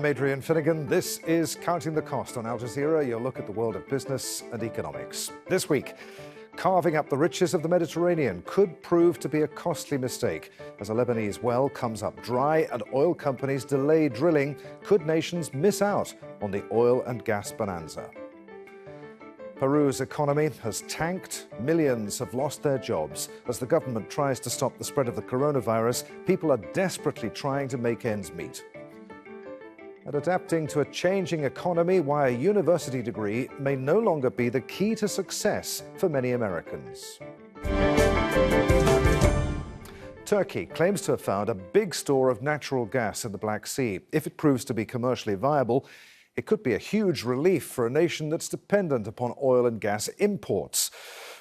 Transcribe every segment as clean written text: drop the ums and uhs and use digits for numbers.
Adrian Finnegan. This is Counting the Cost on Al Jazeera, your look at the world of business and economics. This week, carving up the riches of the Mediterranean could prove to be a costly mistake. As a Lebanese well comes up dry and oil companies delay drilling, could nations miss out on the oil and gas bonanza? Perus' economy has tanked. Millions have lost their jobs. As the government tries to stop the spread of the coronavirus, people are desperately trying to make ends meet. And adapting to a changing economy, why a university degree may no longer be the key to success for many Americans. Turkey claims to have found a big store of natural gas in the Black Sea. If it proves to be commercially viable, it could be a huge relief for a nation that's dependent upon oil and gas imports.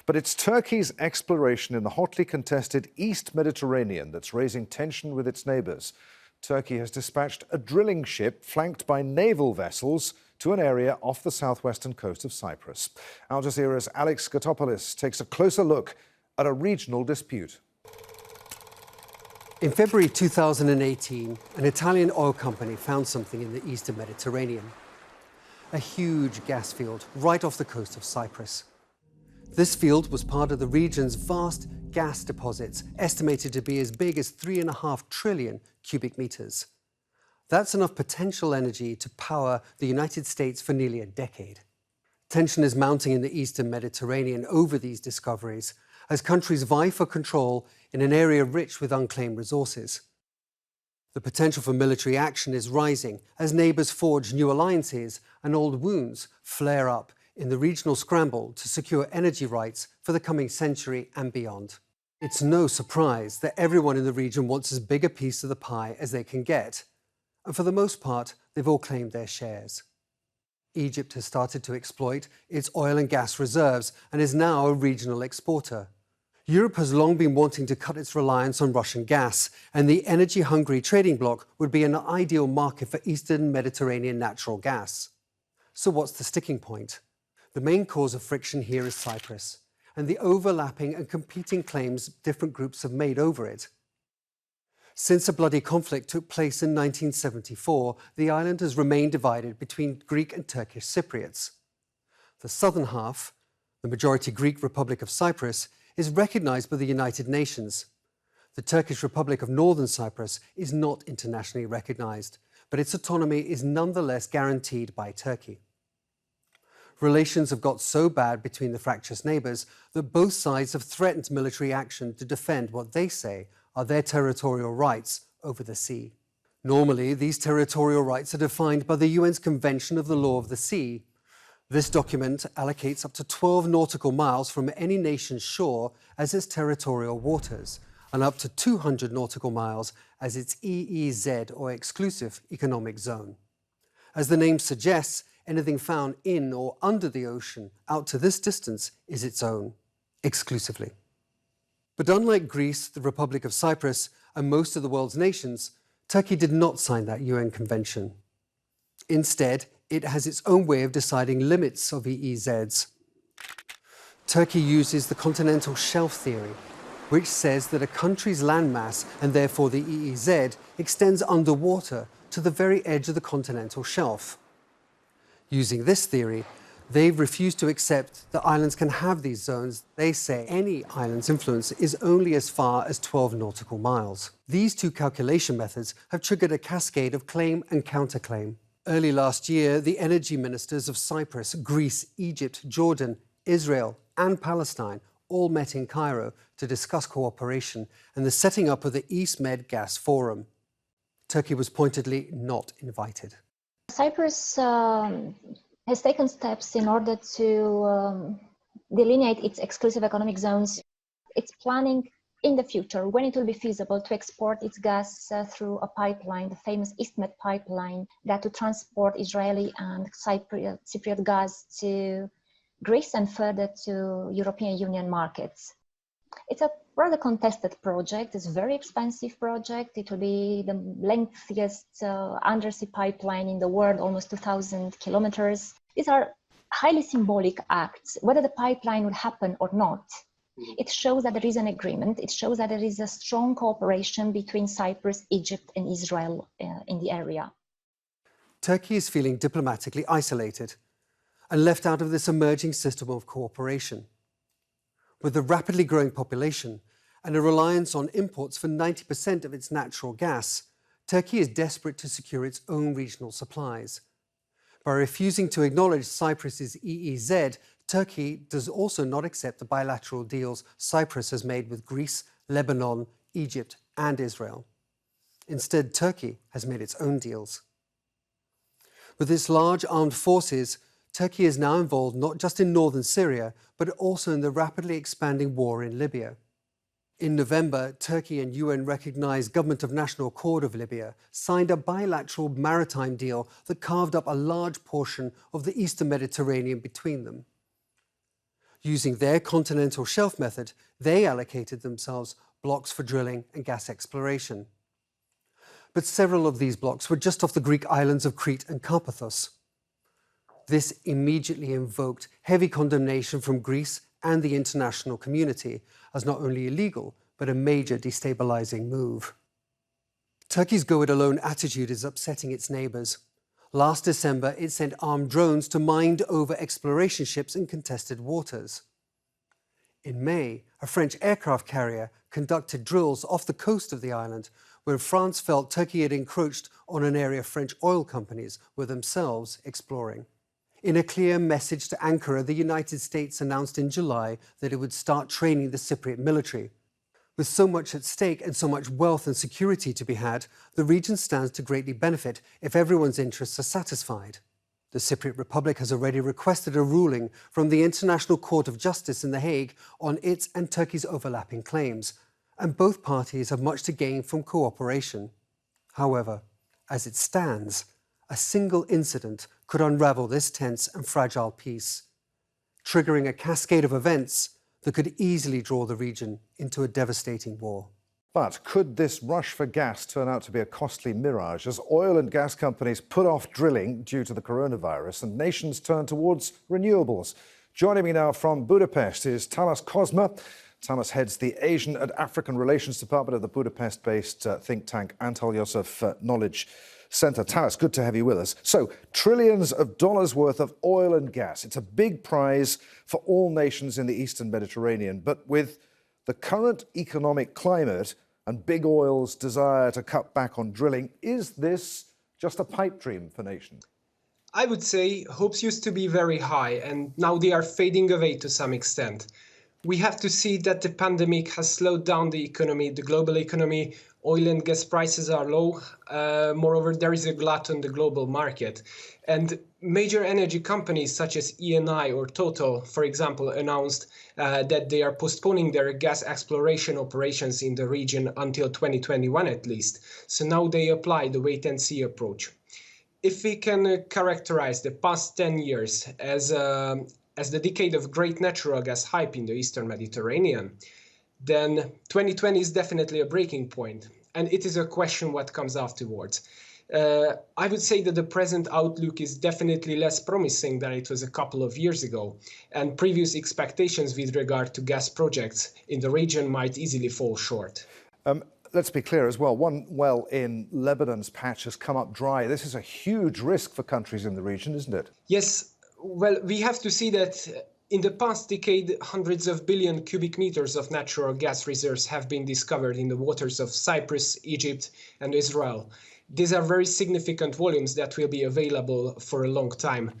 But it's Turkey's exploration in the hotly contested East Mediterranean that's raising tension with its neighbours. Turkey has dispatched a drilling ship flanked by naval vessels to an area off the southwestern coast of Cyprus. Al Jazeera's Alex Skotopoulos takes a closer look at a regional dispute. In February 2018, an Italian oil company found something in the eastern Mediterranean. A huge gas field right off the coast of Cyprus. This field was part of the region's vast gas deposits, estimated to be as big as 3.5 trillion cubic meters. That's enough potential energy to power the United States for nearly a decade. Tension is mounting in the eastern Mediterranean over these discoveries as countries vie for control in an area rich with unclaimed resources. The potential for military action is rising as neighbours forge new alliances and old wounds flare up in the regional scramble to secure energy rights for the coming century and beyond. It's no surprise that everyone in the region wants as big a piece of the pie as they can get. And for the most part, they've all claimed their shares. Egypt has started to exploit its oil and gas reserves and is now a regional exporter. Europe has long been wanting to cut its reliance on Russian gas, and the energy-hungry trading bloc would be an ideal market for Eastern Mediterranean natural gas. So what's the sticking point? The main cause of friction here is Cyprus, and the overlapping and competing claims different groups have made over it. Since a bloody conflict took place in 1974, the island has remained divided between Greek and Turkish Cypriots. The southern half, the majority Greek Republic of Cyprus, is recognised by the United Nations. The Turkish Republic of Northern Cyprus is not internationally recognised, but its autonomy is nonetheless guaranteed by Turkey. Relations have got so bad between the fractious neighbours that both sides have threatened military action to defend what they say are their territorial rights over the sea. Normally, these territorial rights are defined by the UN's Convention of the Law of the Sea. This document allocates up to 12 nautical miles from any nation's shore as its territorial waters, and up to 200 nautical miles as its EEZ, or exclusive economic zone. As the name suggests, anything found in or under the ocean out to this distance is its own, exclusively. But unlike Greece, the Republic of Cyprus, and most of the world's nations, Turkey did not sign that UN convention. Instead, it has its own way of deciding limits of EEZs. Turkey uses the continental shelf theory, which says that a country's landmass, and therefore the EEZ, extends underwater to the very edge of the continental shelf. Using this theory, they've refused to accept that islands can have these zones. They say any island's influence is only as far as 12 nautical miles. These two calculation methods have triggered a cascade of claim and counterclaim. Early last year, the energy ministers of Cyprus, Greece, Egypt, Jordan, Israel, and Palestine all met in Cairo to discuss cooperation and the setting up of the East Med Gas Forum. Turkey was pointedly not invited. Cyprus has taken steps in order to delineate its exclusive economic zones. It's planning in the future, when it will be feasible, to export its gas through a pipeline, the famous EastMed pipeline, that to transport Israeli and Cypriot gas to Greece and further to European Union markets. It's a rather contested project. It's a very expensive project. It will be the lengthiest undersea pipeline in the world, almost 2,000 kilometers. These are highly symbolic acts. Whether the pipeline will happen or not, it shows that there is an agreement. It shows that there is a strong cooperation between Cyprus, Egypt, and Israel in the area. Turkey is feeling diplomatically isolated and left out of this emerging system of cooperation. With a rapidly growing population and a reliance on imports for 90% of its natural gas, Turkey is desperate to secure its own regional supplies. By refusing to acknowledge Cyprus's EEZ, Turkey does also not accept the bilateral deals Cyprus has made with Greece, Lebanon, Egypt, and Israel. Instead, Turkey has made its own deals. With its large armed forces, Turkey is now involved not just in northern Syria, but also in the rapidly expanding war in Libya. In November, Turkey and UN-recognized Government of National Accord of Libya signed a bilateral maritime deal that carved up a large portion of the eastern Mediterranean between them. Using their continental shelf method, they allocated themselves blocks for drilling and gas exploration. But several of these blocks were just off the Greek islands of Crete and Carpathos. This immediately invoked heavy condemnation from Greece and the international community as not only illegal, but a major destabilizing move. Turkey's go-it-alone attitude is upsetting its neighbors. Last December, it sent armed drones to mine over exploration ships in contested waters. In May, a French aircraft carrier conducted drills off the coast of the island, where France felt Turkey had encroached on an area French oil companies were themselves exploring. In a clear message to Ankara, the United States announced in July that it would start training the Cypriot military. With so much at stake and so much wealth and security to be had, the region stands to greatly benefit if everyone's interests are satisfied. The Cypriot Republic has already requested a ruling from the International Court of Justice in The Hague on its and Turkey's overlapping claims, and both parties have much to gain from cooperation. However, as it stands, a single incident could unravel this tense and fragile peace, triggering a cascade of events that could easily draw the region into a devastating war. But could this rush for gas turn out to be a costly mirage as oil and gas companies put off drilling due to the coronavirus and nations turn towards renewables? Joining me now from Budapest is Tamas Kozma. Tamas heads the Asian and African Relations Department of the Budapest-based think tank Antal Yosef Knowledge Centre. Tamas, good to have you with us. So, trillions of dollars worth of oil and gas. It's a big prize for all nations in the Eastern Mediterranean. But with the current economic climate and big oil's desire to cut back on drilling, is this just a pipe dream for nations? I would say hopes used to be very high, and now they are fading away to some extent. We have to see that the pandemic has slowed down the economy, the global economy. Oil and gas prices are low. Moreover, there is a glut on the global market. And major energy companies such as Eni or Total, for example, announced that they are postponing their gas exploration operations in the region until 2021 at least. So now they apply the wait-and-see approach. If we can characterize the past 10 years as the decade of great natural gas hype in the Eastern Mediterranean, then 2020 is definitely a breaking point, and it is a question what comes afterwards. I would say that the present outlook is definitely less promising than it was a couple of years ago, and previous expectations with regard to gas projects in the region might easily fall short. Let's be clear as well, one well in Lebanon's patch has come up dry. This is a huge risk for countries in the region, isn't it? Yes, well, we have to see that in the past decade, hundreds of billion cubic meters of natural gas reserves have been discovered in the waters of Cyprus, Egypt, and Israel. These are very significant volumes that will be available for a long time.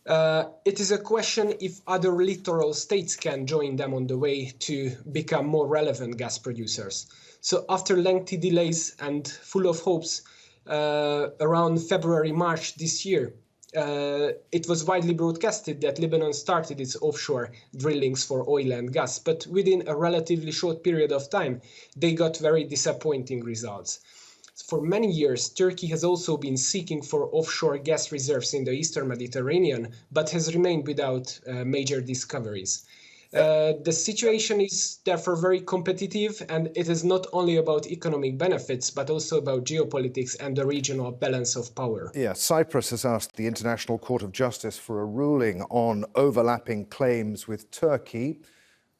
It is a question if other littoral states can join them on the way to become more relevant gas producers. So after lengthy delays and full of hopes, around February, March this year, it was widely broadcasted that Lebanon started its offshore drillings for oil and gas, but within a relatively short period of time, they got very disappointing results. For many years, Turkey has also been seeking for offshore gas reserves in the Eastern Mediterranean, but has remained without major discoveries. The situation is therefore very competitive, and it is not only about economic benefits, but also about geopolitics and the regional balance of power. Yeah, Cyprus has asked the International Court of Justice for a ruling on overlapping claims with Turkey.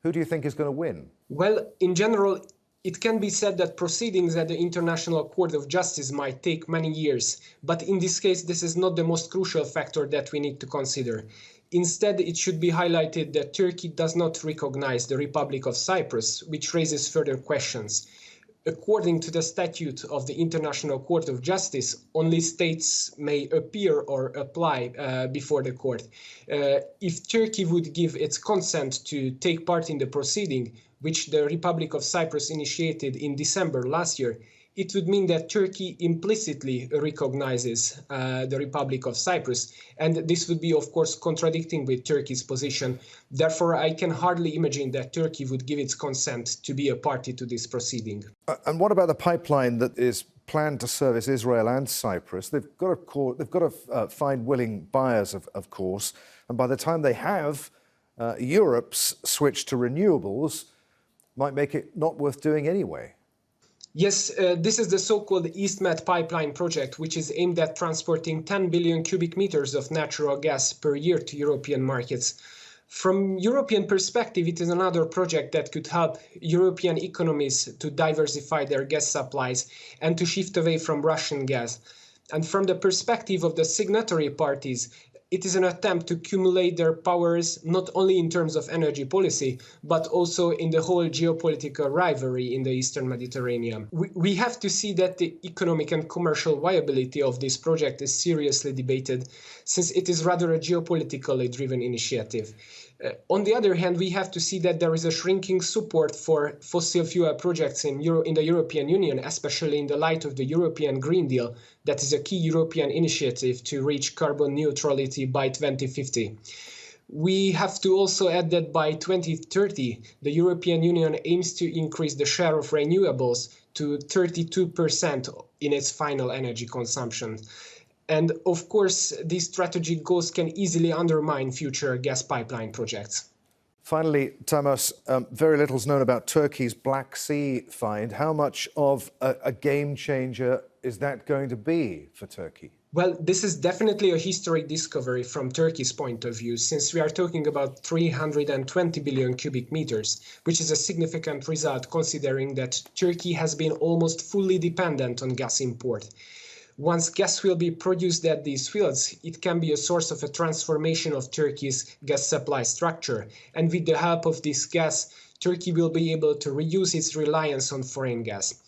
Who do you think is going to win? Well, in general, It can be said that proceedings at the International Court of Justice might take many years, but in this case, this is not the most crucial factor that we need to consider. Instead, it should be highlighted that Turkey does not recognize the Republic of Cyprus, which raises further questions. According to the statute of the International Court of Justice, only states may appear or apply before the court. If Turkey would give its consent to take part in the proceeding, which the Republic of Cyprus initiated in December last year, it would mean that Turkey implicitly recognizes the Republic of Cyprus, and this would be, of course, contradicting with Turkey's position. Therefore, I can hardly imagine that Turkey would give its consent to be a party to this proceeding. And what about the pipeline that is planned to service Israel and Cyprus? They've got to find willing buyers, of course, and by the time they have, Europe's switch to renewables might make it not worth doing anyway. Yes, this is the so-called EastMed pipeline project, which is aimed at transporting 10 billion cubic meters of natural gas per year to European markets. From European perspective, it is another project that could help European economies to diversify their gas supplies and to shift away from Russian gas. And from the perspective of the signatory parties, it is an attempt to accumulate their powers not only in terms of energy policy, but also in the whole geopolitical rivalry in the Eastern Mediterranean. We have to see that the economic and commercial viability of this project is seriously debated, since it is rather a geopolitically driven initiative. On the other hand, we have to see that there is a shrinking support for fossil fuel projects in the European Union, especially in the light of the European Green Deal, that is a key European initiative to reach carbon neutrality by 2050. We have to also add that by 2030, the European Union aims to increase the share of renewables to 32% in its final energy consumption. And of course, these strategic goals can easily undermine future gas pipeline projects. Finally, Tamas, very little is known about Turkey's Black Sea find. How much of a game changer is that going to be for Turkey? Well, this is definitely a historic discovery from Turkey's point of view, since we are talking about 320 billion cubic meters, which is a significant result considering that Turkey has been almost fully dependent on gas import. Once gas will be produced at these fields, it can be a source of a transformation of Turkey's gas supply structure. And with the help of this gas, Turkey will be able to reduce its reliance on foreign gas.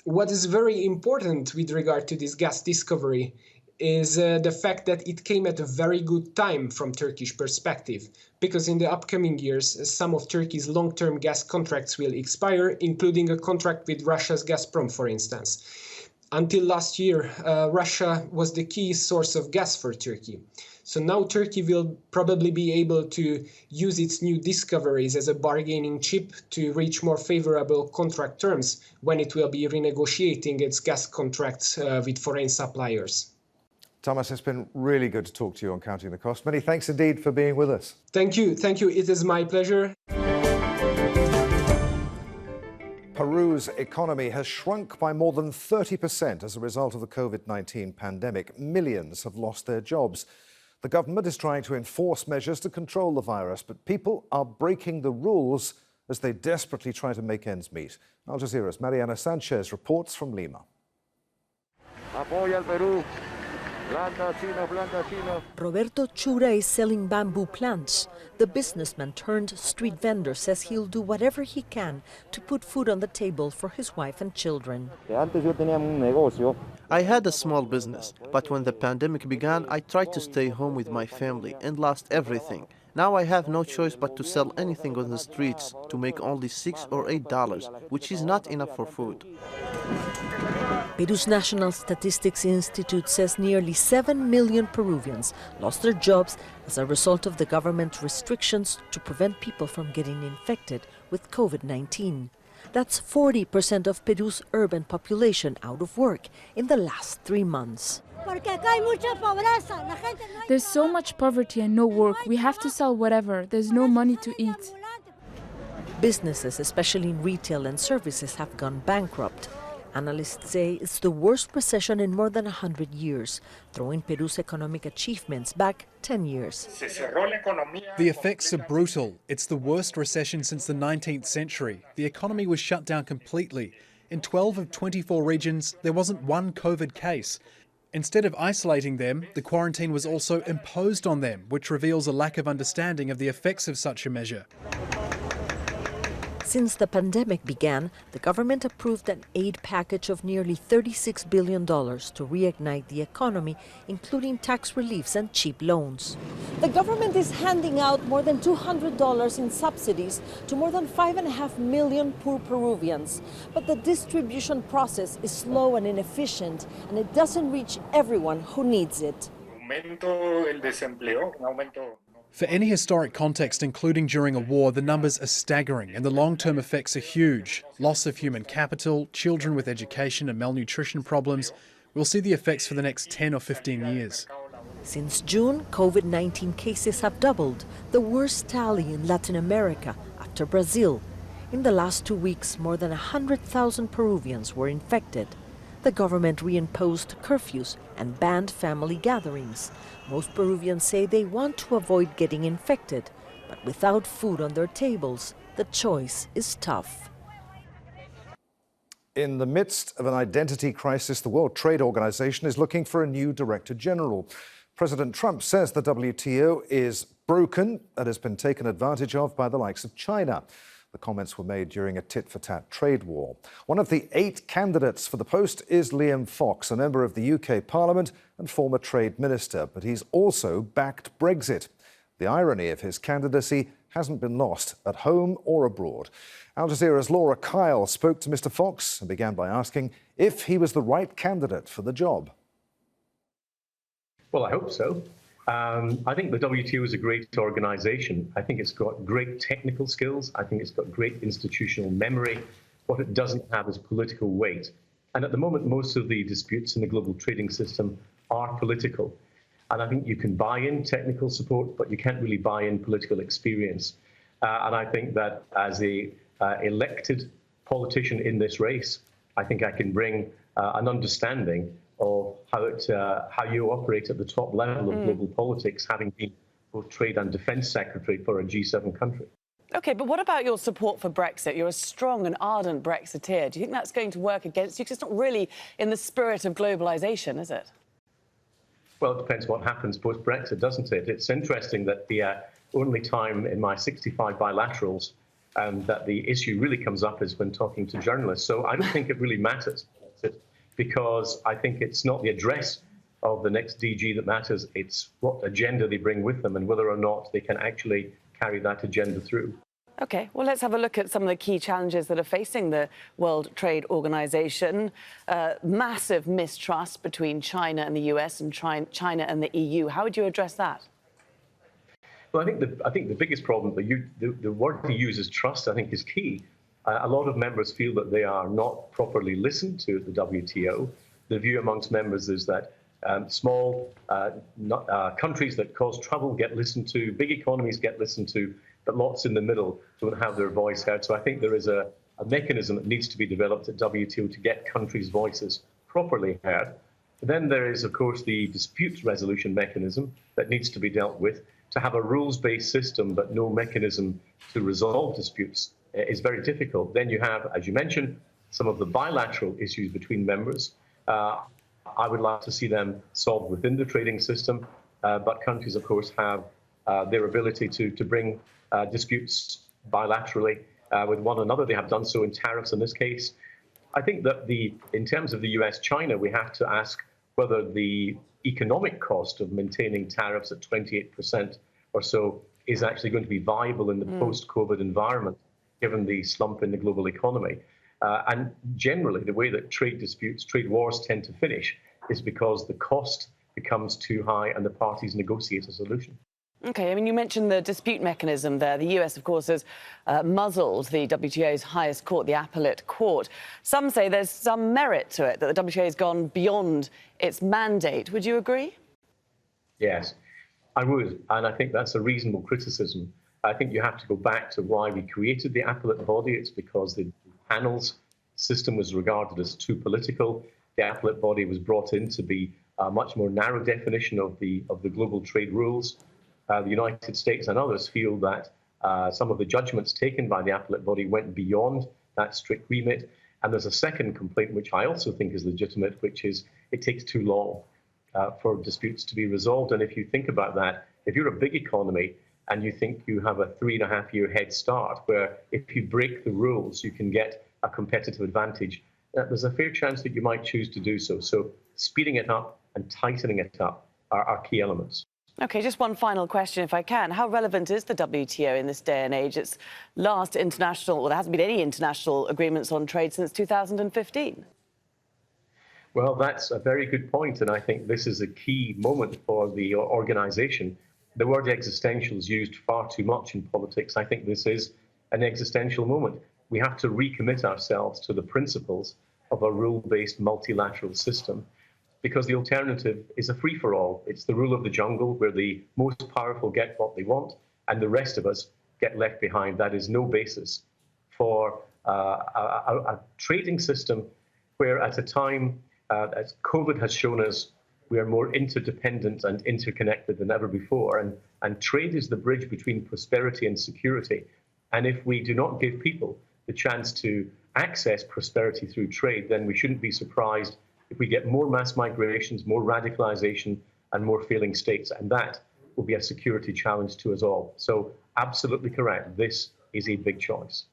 What is very important with regard to this gas discovery is the fact that it came at a very good time from Turkish perspective, because in the upcoming years, some of Turkey's long-term gas contracts will expire, including a contract with Russia's Gazprom, for instance. Until last year, Russia was the key source of gas for Turkey. So now Turkey will probably be able to use its new discoveries as a bargaining chip to reach more favorable contract terms when it will be renegotiating its gas contracts with foreign suppliers. Tamas, it's been really good to talk to you on Counting the Cost. Many thanks indeed for being with us. Thank you. Thank you. It is my pleasure. Perus's economy has shrunk by more than 30% as a result of the COVID-19 pandemic. Millions have lost their jobs. The government is trying to enforce measures to control the virus, but people are breaking the rules as they desperately try to make ends meet. Al Jazeera's Mariana Sanchez reports from Lima. Apoya al Perú. Roberto Chura is selling bamboo plants. The businessman turned street vendor says he'll do whatever he can to put food on the table for his wife and children. I had a small business, but when the pandemic began, I tried to stay home with my family and lost everything. Now I have no choice but to sell anything on the streets to make only $6 or $8, which is not enough for food. Perus National Statistics Institute says nearly 7 million Peruvians lost their jobs as a result of the government restrictions to prevent people from getting infected with COVID-19. That's 40% of Peru's urban population out of work in the last 3 months. There's so much poverty and no work. We have to sell whatever. There's no money to eat. Businesses, especially in retail and services, have gone bankrupt. Analysts say it's the worst recession in more than 100 years, throwing Peru's economic achievements back 10 years. The effects are brutal. It's the worst recession since the 19th century. The economy was shut down completely. In 12 of 24 regions, there wasn't one COVID case. Instead of isolating them, the quarantine was also imposed on them, which reveals a lack of understanding of the effects of such a measure. Since the pandemic began, the government approved an aid package of nearly $36 billion to reignite the economy, including tax reliefs and cheap loans. The government is handing out more than $200 in subsidies to more than 5.5 million poor Peruvians. But the distribution process is slow and inefficient, and it doesn't reach everyone who needs it. For any historic context, including during a war, the numbers are staggering and the long-term effects are huge. Loss of human capital, children with education and malnutrition problems. We'll see the effects for the next 10 or 15 years. Since June, COVID-19 cases have doubled, the worst tally in Latin America after Brazil. In the last 2 weeks, more than 100,000 Peruvians were infected. The government reimposed curfews and banned family gatherings. Most Peruvians say they want to avoid getting infected, but without food on their tables, the choice is tough. In the midst of an identity crisis, the World Trade Organization is looking for a new Director General. President Trump says the WTO is broken and has been taken advantage of by the likes of China. The comments were made during a tit-for-tat trade war. One of the 8 candidates for the post is Liam Fox, a member of the UK Parliament and former Trade Minister, but he's also backed Brexit. The irony of his candidacy hasn't been lost at home or abroad. Al Jazeera's Laura Kyle spoke to Mr. Fox and began by asking if he was the right candidate for the job. Well, I hope so. I think the WTO is a great organisation. I think it's got great technical skills. I think it's got great institutional memory. What it doesn't have is political weight. And at the moment, most of the disputes in the global trading system are political. And I think you can buy in technical support, but you can't really buy in political experience. And I think that as a elected politician in this race, I think I can bring an understanding of how you operate at the top level of global politics, having been both Trade and Defence Secretary for a G7 country. OK, but what about your support for Brexit? You're a strong and ardent Brexiteer. Do you think that's going to work against you? Because it's not really in the spirit of globalisation, is it? Well, it depends what happens post-Brexit, doesn't it? It's interesting that the only time in my 65 bilaterals that the issue really comes up is when talking to journalists. So I don't think it really matters, because I think it's not the address of the next DG that matters. It's what agenda they bring with them and whether or not they can actually carry that agenda through. OK, well, let's have a look at some of the key challenges that are facing the World Trade Organization. Massive mistrust between China and the US and China and the EU. How would you address that? Well, I think the biggest problem, the word to use is trust, I think is key. A lot of members feel that they are not properly listened to at the WTO. The view amongst members is that small countries that cause trouble get listened to, big economies get listened to, but lots in the middle don't have their voice heard. So I think there is a mechanism that needs to be developed at WTO to get countries' voices properly heard. But then there is, of course, the dispute resolution mechanism that needs to be dealt with. To have a rules-based system but no mechanism to resolve disputes is very difficult. Then you have, as you mentioned, some of the bilateral issues between members. I would like to see them solved within the trading system, but countries, of course, have their ability to bring disputes bilaterally with one another. They have done so in tariffs in this case. I think that in terms of the US-China, we have to ask whether the economic cost of maintaining tariffs at 28% or so is actually going to be viable in the post-COVID environment, given the slump in the global economy. And generally, the way that trade disputes, trade wars tend to finish is because the cost becomes too high and the parties negotiate a solution. OK, I mean, you mentioned the dispute mechanism there. The US, of course, has muzzled the WTO's highest court, the appellate court. Some say there's some merit to it, that the WTO has gone beyond its mandate. Would you agree? Yes, I would. And I think that's a reasonable criticism. I think you have to go back to why we created the appellate body. It's because the panels system was regarded as too political. The appellate body was brought in to be a much more narrow definition of the global trade rules. The United States and others feel that some of the judgments taken by the appellate body went beyond that strict remit. And there's a second complaint, which I also think is legitimate, which is it takes too long for disputes to be resolved. And if you think about that, if you're a big economy and you think you have a 3.5-year head start, where if you break the rules, you can get a competitive advantage, there's a fair chance that you might choose to do so. So speeding it up and tightening it up are key elements. OK, just one final question, if I can. How relevant is the WTO in this day and age? It's last international, well, there hasn't been any international agreements on trade since 2015. Well, that's a very good point, and I think this is a key moment for the organisation. The word existential is used far too much in politics. I think this is an existential moment. We have to recommit ourselves to the principles of a rule-based multilateral system, because the alternative is a free-for-all. It's the rule of the jungle, where the most powerful get what they want and the rest of us get left behind. That is no basis for a trading system where, at a time, as COVID has shown us, we are more interdependent and interconnected than ever before. And trade is the bridge between prosperity and security. And if we do not give people the chance to access prosperity through trade, then we shouldn't be surprised if we get more mass migrations, more radicalization, and more failing states. And that will be a security challenge to us all. So absolutely correct. This is a big choice.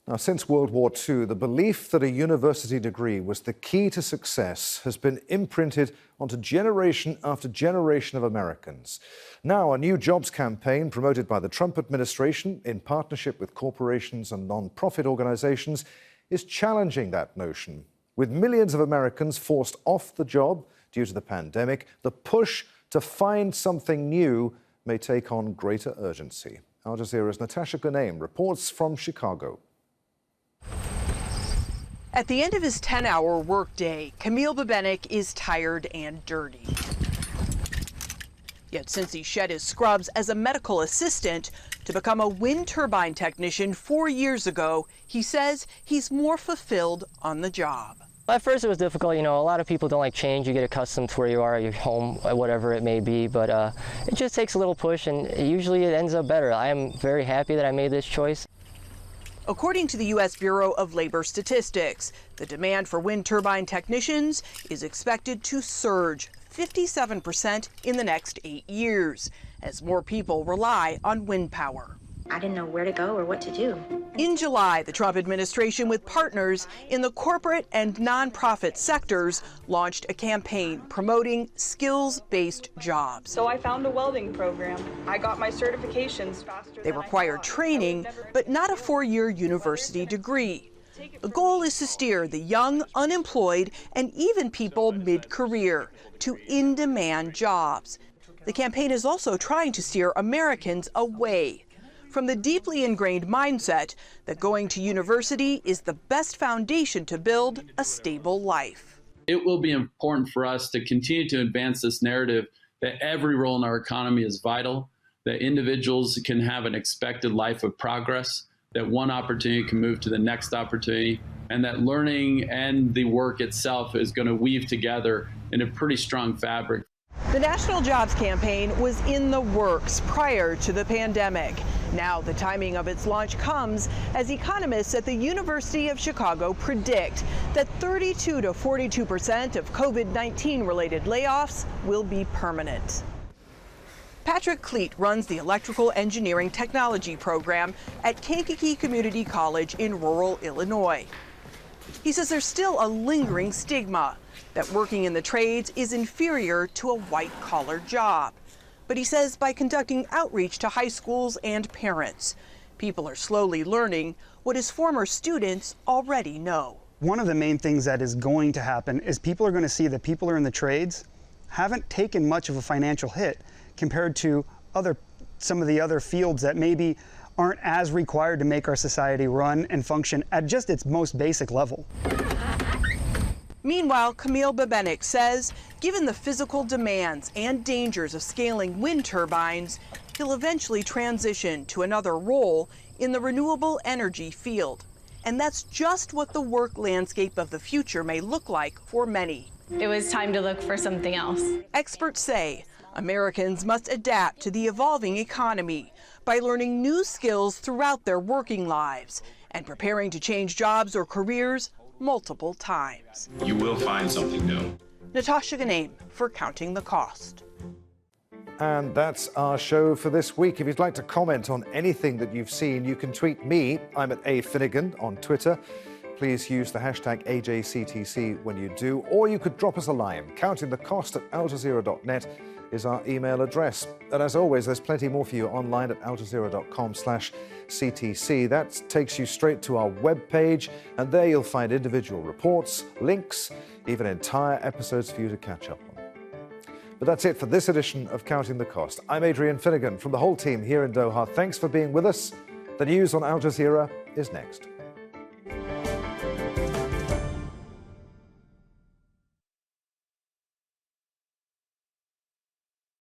Now, since World War II, the belief that a university degree was the key to success has been imprinted onto generation after generation of Americans. Now, a new jobs campaign promoted by the Trump administration in partnership with corporations and non-profit organizations is challenging that notion. With millions of Americans forced off the job due to the pandemic, the push to find something new may take on greater urgency. Al Jazeera's Natasha Ghanem reports from Chicago. At the end of his 10-hour workday, Camille Bebenik is tired and dirty. Yet since he shed his scrubs as a medical assistant to become a wind turbine technician 4 years ago, he says he's more fulfilled on the job. At first it was difficult. You know, a lot of people don't like change. You get accustomed to where you are, your home, whatever it may be, but it just takes a little push, and usually it ends up better. I am very happy that I made this choice. According to the U.S. Bureau of Labor Statistics, the demand for wind turbine technicians is expected to surge 57% in the next 8 years, as more people rely on wind power. I didn't know where to go or what to do. In July, the Trump administration, with partners in the corporate and nonprofit sectors, launched a campaign promoting skills-based jobs. So I found a welding program. I got my certifications faster. They require training, but not a 4-year university degree. The goal is to steer the young, unemployed, and even people mid-career to in-demand jobs. The campaign is also trying to steer Americans away from the deeply ingrained mindset that going to university is the best foundation to build a stable life. It will be important for us to continue to advance this narrative that every role in our economy is vital, that individuals can have an expected life of progress, that one opportunity can move to the next opportunity, and that learning and the work itself is going to weave together in a pretty strong fabric. The National Jobs Campaign was in the works prior to the pandemic. Now the timing of its launch comes as economists at the University of Chicago predict that 32 to 42% of COVID-19 related layoffs will be permanent. Patrick Cleet runs the Electrical Engineering Technology program at Kankakee Community College in rural Illinois. He says there's still a lingering stigma that working in the trades is inferior to a white-collar job. But he says by conducting outreach to high schools and parents, people are slowly learning what his former students already know. One of the main things that is going to happen is people are going to see that people who are in the trades haven't taken much of a financial hit compared to some of the other fields that maybe aren't as required to make our society run and function at just its most basic level. Meanwhile, Camille Bebenik says, given the physical demands and dangers of scaling wind turbines, he'll eventually transition to another role in the renewable energy field. And that's just what the work landscape of the future may look like for many. It was time to look for something else. Experts say Americans must adapt to the evolving economy by learning new skills throughout their working lives and preparing to change jobs or careers multiple times. You will find something new. Natasha Ganem for Counting the Cost. And that's our show for this week. If you'd like to comment on anything that you've seen, you can tweet me. I'm at A. Finnegan on Twitter. Please use the hashtag AJCTC when you do, or you could drop us a line. countingthecost@aljazeera.net is our email address. And as always, there's plenty more for you online at aljazeera.com/CTC. That takes you straight to our webpage, and there you'll find individual reports, links, even entire episodes for you to catch up on. But that's it for this edition of Counting the Cost. I'm Adrian Finnegan from the whole team here in Doha. Thanks for being with us. The news on Al Jazeera is next.